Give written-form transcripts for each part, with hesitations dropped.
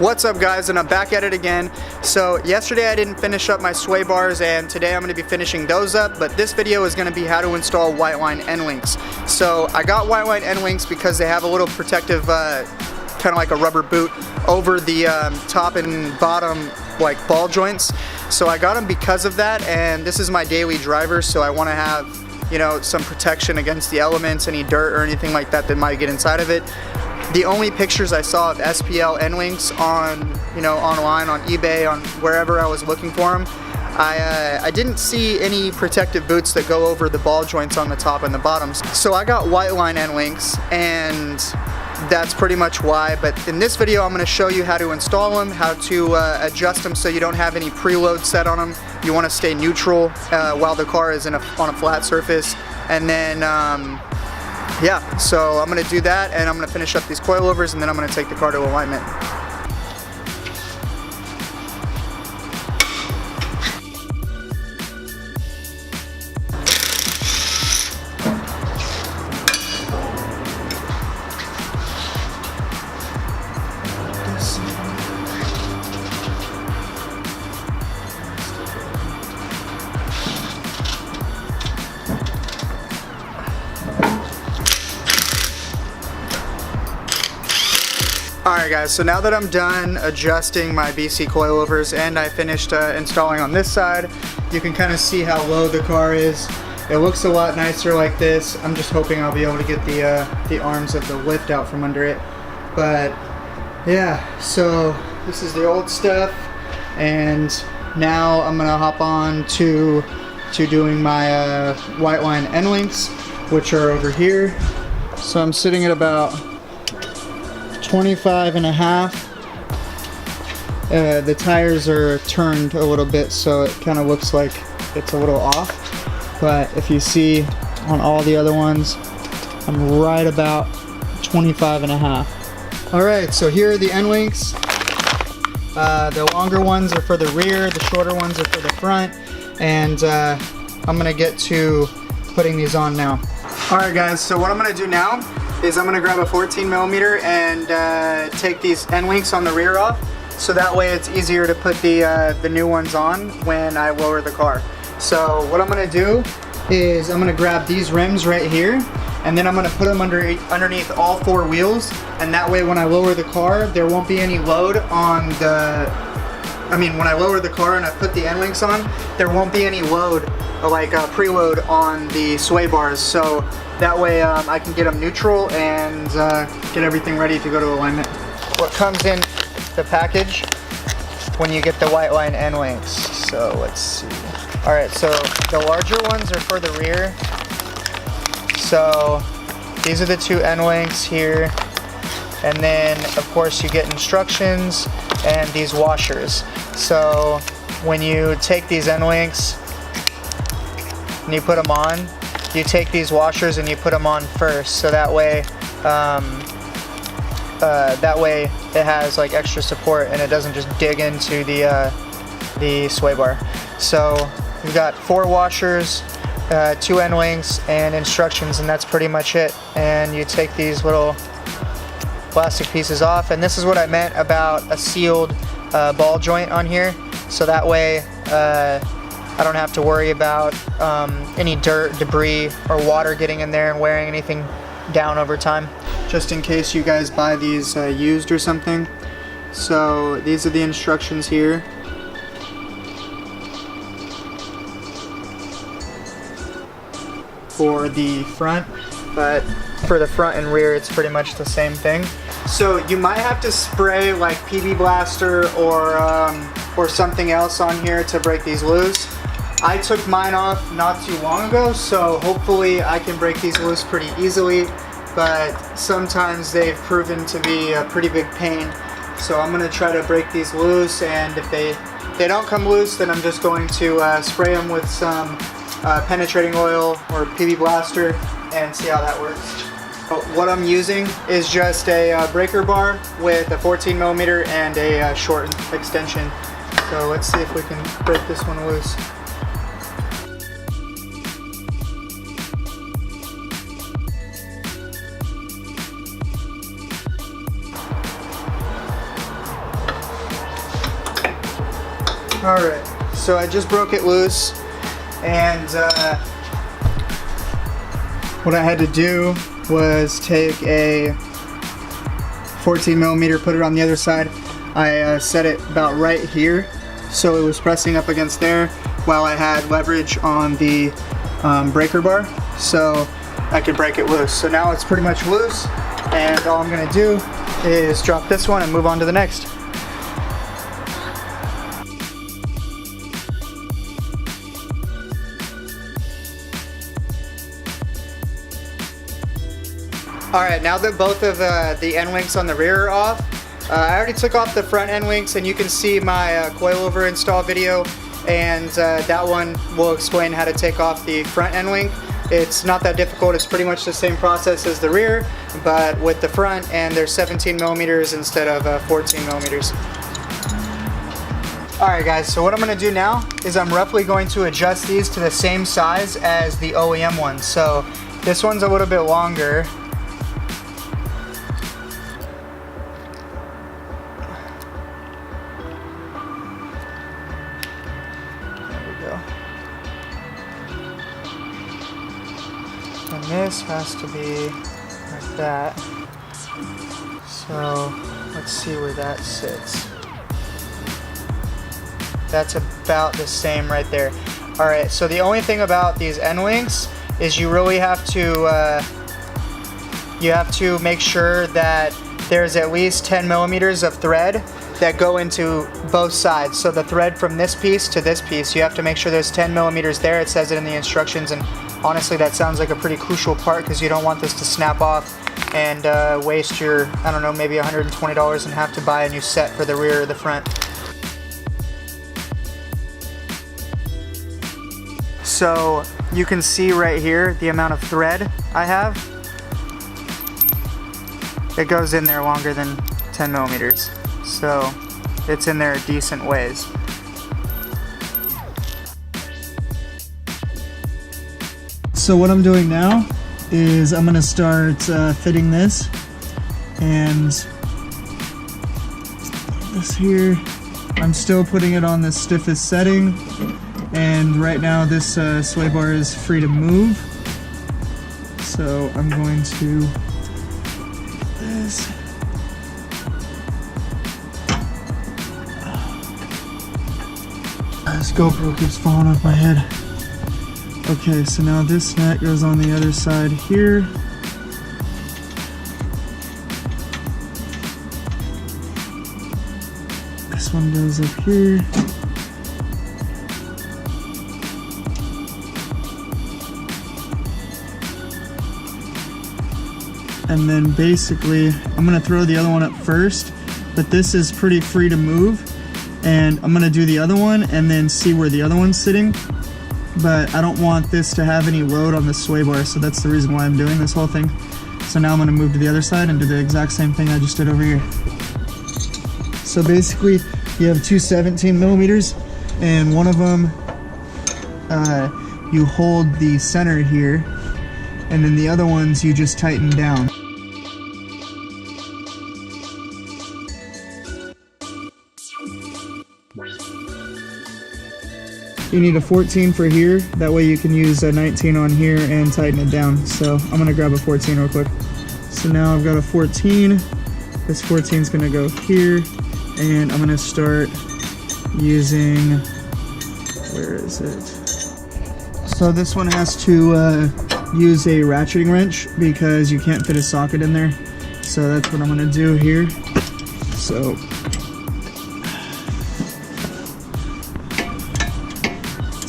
What's up guys, and I'm back at it again. So yesterday I didn't finish up my sway bars, and today I'm going to be finishing those up, but this video is going to be how to install Whiteline end links. So I got Whiteline end links because they have a little protective kind of like a rubber boot over the top and bottom like ball joints. So I got them because of that, and this is my daily driver, so I want to have, you know, some protection against the elements, any dirt or anything like that that might get inside of it. The only pictures I saw of SPL end links on, you know, online, on eBay, on wherever I was looking for them, I didn't see any protective boots that go over the ball joints on the top and the bottoms. So I got Whiteline end links, and that's pretty much why. But in this video, I'm going to show you how to install them, how to adjust them so you don't have any preload set on them. You want to stay neutral while the car is on a flat surface, and then yeah, so I'm going to do that, and I'm going to finish up these coilovers, and then I'm going to take the car to alignment. Alright guys, so now that I'm done adjusting my BC coilovers and I finished installing on this side, you can kind of see how low the car is. It looks a lot nicer like this. I'm just hoping I'll be able to get the arms of the lift out from under it. But yeah, so this is the old stuff, and now I'm gonna hop on to doing my Whiteline end links, which are over here. So I'm sitting at about 25.5. The tires are turned a little bit, so it kind of looks like it's a little off, but if you see on all the other ones, I'm right about 25.5. Alright, so here are the end links. The longer ones are for the rear, the shorter ones are for the front, and I'm gonna get to putting these on now. Alright guys, so what I'm gonna do now is I'm going to grab a 14mm and take these end links on the rear off, so that way it's easier to put the new ones on when I lower the car. So what I'm going to do is I'm going to grab these rims right here, and then I'm going to put them underneath all four wheels, and that way when I lower the car there won't be any load on when I lower the car and I put the end links on, there won't be any load, like preload on the sway bars, so that way I can get them neutral and get everything ready to go to alignment. What comes in the package when you get the Whiteline end links. So let's see. Alright, so the larger ones are for the rear. So these are the two end links here. And then of course you get instructions and these washers. So when you take these end links and you put them on, you take these washers and you put them on first, so that way it has like extra support and it doesn't just dig into the sway bar. So we've got 4 washers, 2 end links, and instructions, and that's pretty much it. And you take these little plastic pieces off, and this is what I meant about a sealed ball joint on here, so that way I don't have to worry about any dirt, debris, or water getting in there and wearing anything down over time. Just in case you guys buy these used or something. So these are the instructions here. For the front, but for the front and rear it's pretty much the same thing. So you might have to spray like PB Blaster or something else on here to break these loose. I took mine off not too long ago, so hopefully I can break these loose pretty easily, but sometimes they've proven to be a pretty big pain. So I'm going to try to break these loose, and if they don't come loose, then I'm just going to spray them with some penetrating oil or PB Blaster and see how that works. What I'm using is just a breaker bar with a 14mm and a short extension. So let's see if we can break this one loose. Alright, so I just broke it loose, and what I had to do was take a 14 millimeter, put it on the other side. I set it about right here, so it was pressing up against there while I had leverage on the breaker bar, so I could break it loose. So now it's pretty much loose, and all I'm gonna do is drop this one and move on to the next. Alright, now that both of the end links on the rear are off, I already took off the front end links, and you can see my coilover install video, and that one will explain how to take off the front end link. It's not that difficult, it's pretty much the same process as the rear, but with the front, and they're 17 millimeters instead of 14 millimeters. Alright guys, so what I'm going to do now is I'm roughly going to adjust these to the same size as the OEM ones. So this one's a little bit longer. And this has to be like that. So let's see where that sits. That's about the same right there. Alright, so the only thing about these end links is you really have to make sure that there's at least 10 millimeters of thread that go into both sides. So the thread from this piece to this piece, you have to make sure there's 10 millimeters there. It says it in the instructions, and honestly that sounds like a pretty crucial part because you don't want this to snap off and waste your, I don't know, maybe $120 and have to buy a new set for the rear or the front. So you can see right here the amount of thread I have. It goes in there longer than 10 millimeters. So it's in there a decent ways. So what I'm doing now is I'm going to start fitting this, and this here, I'm still putting it on the stiffest setting, and right now this sway bar is free to move, so I'm going to get this. This GoPro keeps falling off my head. Okay, so now this nut goes on the other side here. This one goes up here. And then basically, I'm gonna throw the other one up first, but this is pretty free to move. And I'm gonna do the other one and then see where the other one's sitting. But I don't want this to have any load on the sway bar, so that's the reason why I'm doing this whole thing. So now I'm gonna move to the other side and do the exact same thing I just did over here. So basically, you have two 17 millimeters, and one of them, you hold the center here, and then the other ones you just tighten down. You need a 14 for here, that way you can use a 19 on here and tighten it down. So I'm gonna grab a 14 real quick. So now I've got a 14, this 14 is gonna go here, and I'm gonna start using, where is it? So this one has to use a ratcheting wrench because you can't fit a socket in there. So that's what I'm gonna do here. So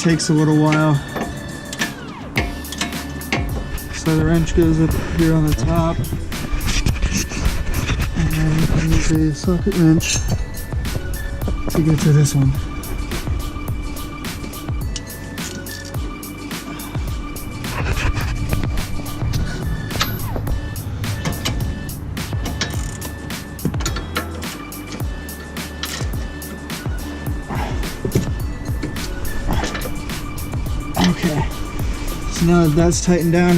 takes a little while. So the wrench goes up here on the top, and then you can use a socket wrench to get to this one. Okay, so now that that's tightened down,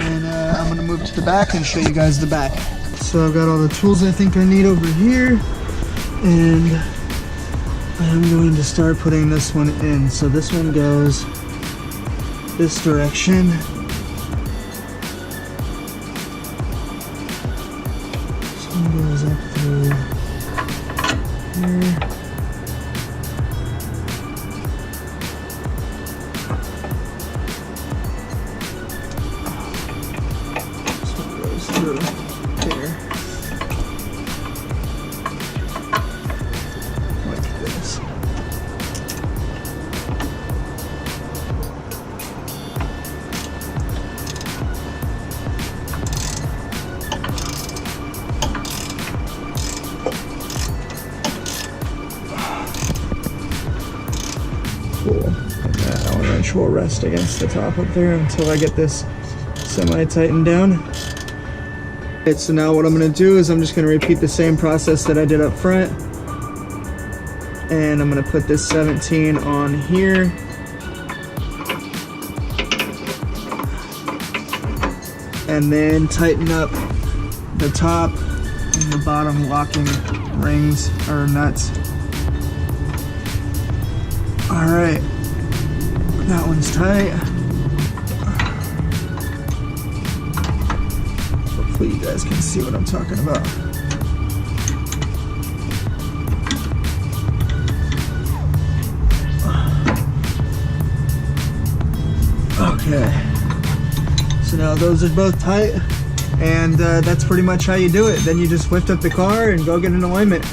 and I'm going to move to the back and show you guys the back. So I've got all the tools I think I need over here, And I'm going to start putting this one in. So this one goes this direction. This one goes up through here. This one goes through here. Like this. Cool. And that Allen wrench will rest against the top up there until I get this semi-tightened down. Okay, so now what I'm going to do is I'm just going to repeat the same process that I did up front. And I'm going to put this 17 on here. And then tighten up the top and the bottom locking rings or nuts. Alright, that one's tight. Hopefully you guys can see what I'm talking about. Okay, so now those are both tight, and that's pretty much how you do it. Then you just lift up the car and go get an alignment.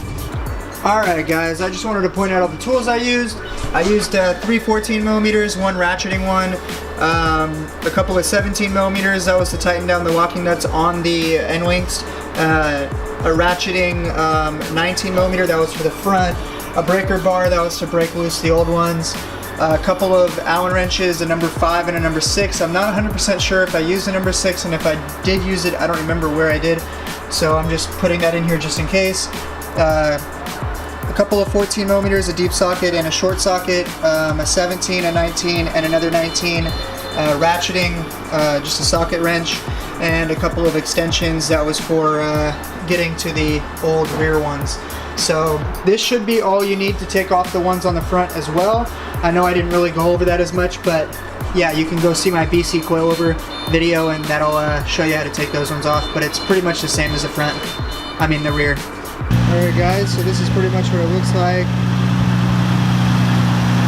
Alright guys, I just wanted to point out all the tools I used. I used 3 14 millimeters, one ratcheting one, a couple of 17 millimeters, that was to tighten down the locking nuts on the end links, a ratcheting 19 millimeter, that was for the front, a breaker bar, that was to break loose the old ones, a couple of Allen wrenches, a number 5 and a number 6. I'm not 100% sure if I used a number 6, and if I did use it, I don't remember where I did, so I'm just putting that in here just in case. A couple of 14 millimeters, a deep socket and a short socket, a 17, a 19, and another 19, ratcheting, just a socket wrench, and a couple of extensions. That was for getting to the old rear ones. So this should be all you need to take off the ones on the front as well. I know I didn't really go over that as much, but yeah, you can go see my BC Coilover video and that'll show you how to take those ones off, but it's pretty much the same as the front, I mean the rear. Alright guys, so this is pretty much what it looks like.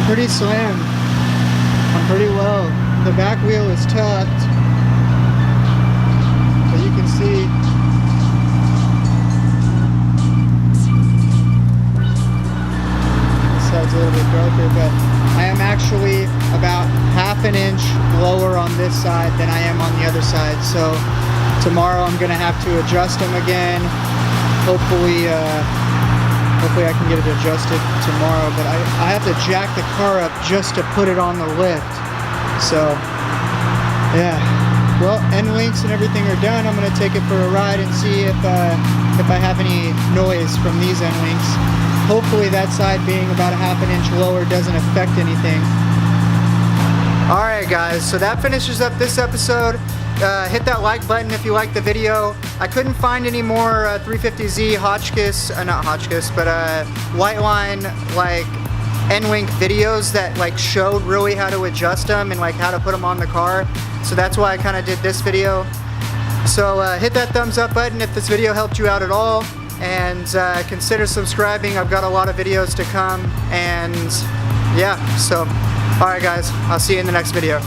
Pretty slammed. I'm pretty low. The back wheel is tucked, but you can see this side's a little bit darker, but I am actually about half an inch lower on this side than I am on the other side. So tomorrow I'm going to have to adjust them again. Hopefully I can get it adjusted tomorrow, but I have to jack the car up just to put it on the lift. So, yeah. Well, end links and everything are done. I'm going to take it for a ride and see if I have any noise from these end links. Hopefully that side being about a half an inch lower doesn't affect anything. Alright guys, so that finishes up this episode. Hit that like button if you liked the video. I couldn't find any more 350Z Whiteline like end link videos that like showed really how to adjust them and like how to put them on the car. So that's why I kind of did this video. So hit that thumbs up button if this video helped you out at all, and consider subscribing. I've got a lot of videos to come, and yeah, so alright guys, I'll see you in the next video.